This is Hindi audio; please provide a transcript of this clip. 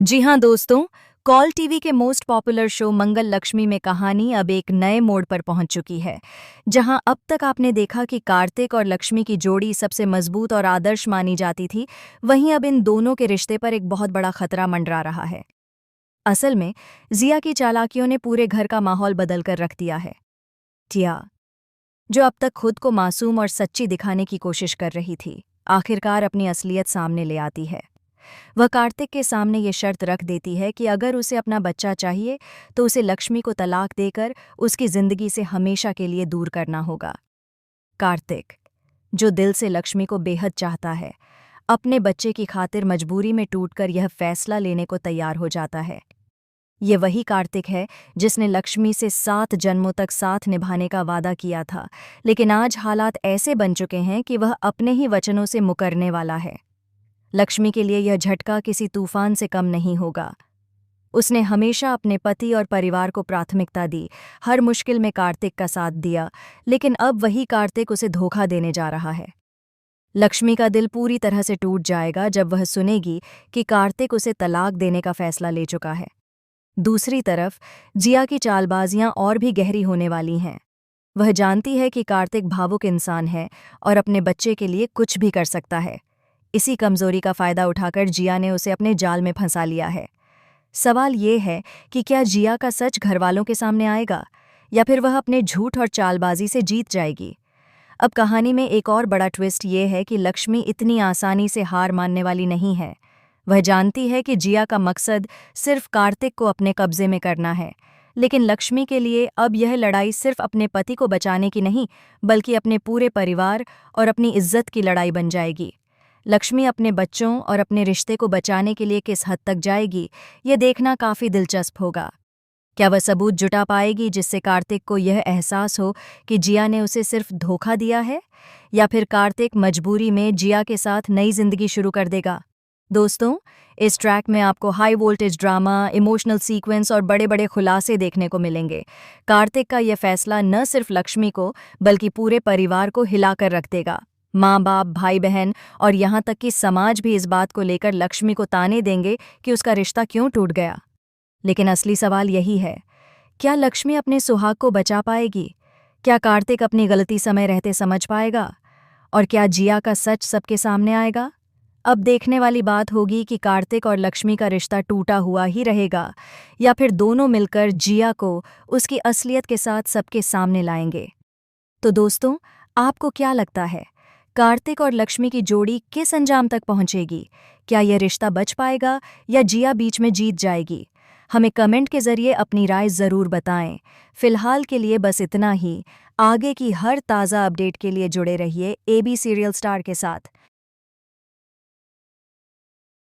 जी हाँ दोस्तों, कॉल टीवी के मोस्ट पॉपुलर शो मंगल लक्ष्मी में कहानी अब एक नए मोड़ पर पहुंच चुकी है। जहां अब तक आपने देखा कि कार्तिक और लक्ष्मी की जोड़ी सबसे मजबूत और आदर्श मानी जाती थी, वहीं अब इन दोनों के रिश्ते पर एक बहुत बड़ा खतरा मंडरा रहा है। असल में जिया की चालाकियों ने पूरे घर का माहौल बदल कर रख दिया है। टिया, जो अब तक खुद को मासूम और सच्ची दिखाने की कोशिश कर रही थी, आखिरकार अपनी असलियत सामने ले आती है। वह कार्तिक के सामने ये शर्त रख देती है कि अगर उसे अपना बच्चा चाहिए तो उसे लक्ष्मी को तलाक देकर उसकी जिंदगी से हमेशा के लिए दूर करना होगा। कार्तिक, जो दिल से लक्ष्मी को बेहद चाहता है, अपने बच्चे की खातिर मजबूरी में टूटकर यह फैसला लेने को तैयार हो जाता है। ये वही कार्तिक है जिसने लक्ष्मी से 7 जन्मों तक साथ निभाने का वादा किया था, लेकिन आज हालात ऐसे बन चुके हैं कि वह अपने ही वचनों से मुकरने वाला है। लक्ष्मी के लिए यह झटका किसी तूफान से कम नहीं होगा। उसने हमेशा अपने पति और परिवार को प्राथमिकता दी, हर मुश्किल में कार्तिक का साथ दिया, लेकिन अब वही कार्तिक उसे धोखा देने जा रहा है। लक्ष्मी का दिल पूरी तरह से टूट जाएगा जब वह सुनेगी कि कार्तिक उसे तलाक देने का फैसला ले चुका है। दूसरी तरफ जिया की चालबाजियां और भी गहरी होने वाली हैं। वह जानती है कि कार्तिक भावुक इंसान है और अपने बच्चे के लिए कुछ भी कर सकता है। इसी कमजोरी का फायदा उठाकर जिया ने उसे अपने जाल में फंसा लिया है। सवाल ये है कि क्या जिया का सच घरवालों के सामने आएगा या फिर वह अपने झूठ और चालबाजी से जीत जाएगी। अब कहानी में एक और बड़ा ट्विस्ट ये है कि लक्ष्मी इतनी आसानी से हार मानने वाली नहीं है। वह जानती है कि जिया का मकसद सिर्फ कार्तिक को अपने कब्जे में करना है, लेकिन लक्ष्मी के लिए अब यह लड़ाई सिर्फ अपने पति को बचाने की नहीं, बल्कि अपने पूरे परिवार और अपनी इज्जत की लड़ाई बन जाएगी। लक्ष्मी अपने बच्चों और अपने रिश्ते को बचाने के लिए किस हद तक जाएगी, ये देखना काफी दिलचस्प होगा। क्या वह सबूत जुटा पाएगी जिससे कार्तिक को यह एहसास हो कि जिया ने उसे सिर्फ धोखा दिया है, या फिर कार्तिक मजबूरी में जिया के साथ नई जिंदगी शुरू कर देगा। दोस्तों, इस ट्रैक में आपको high voltage drama, emotional sequence और बड़े बड़े खुलासे देखने को मिलेंगे। कार्तिक का यह फैसला न सिर्फ लक्ष्मी को बल्कि पूरे परिवार को हिलाकर रख देगा। माँ बाप, भाई बहन और यहाँ तक कि समाज भी इस बात को लेकर लक्ष्मी को ताने देंगे कि उसका रिश्ता क्यों टूट गया। लेकिन असली सवाल यही है, क्या लक्ष्मी अपने सुहाग को बचा पाएगी? क्या कार्तिक अपनी गलती समय रहते समझ पाएगा? और क्या जिया का सच सबके सामने आएगा? अब देखने वाली बात होगी कि कार्तिक और लक्ष्मी का रिश्ता टूटा हुआ ही रहेगा या फिर दोनों मिलकर जिया को उसकी असलियत के साथ सबके सामने लाएंगे। तो दोस्तों, आपको क्या लगता है, कार्तिक और लक्ष्मी की जोड़ी किस अंजाम तक पहुंचेगी? क्या यह रिश्ता बच पाएगा या जिया बीच में जीत जाएगी? हमें कमेंट के जरिए अपनी राय ज़रूर बताएं। फिलहाल के लिए बस इतना ही। आगे की हर ताज़ा अपडेट के लिए जुड़े रहिए AB सीरियल स्टार के साथ।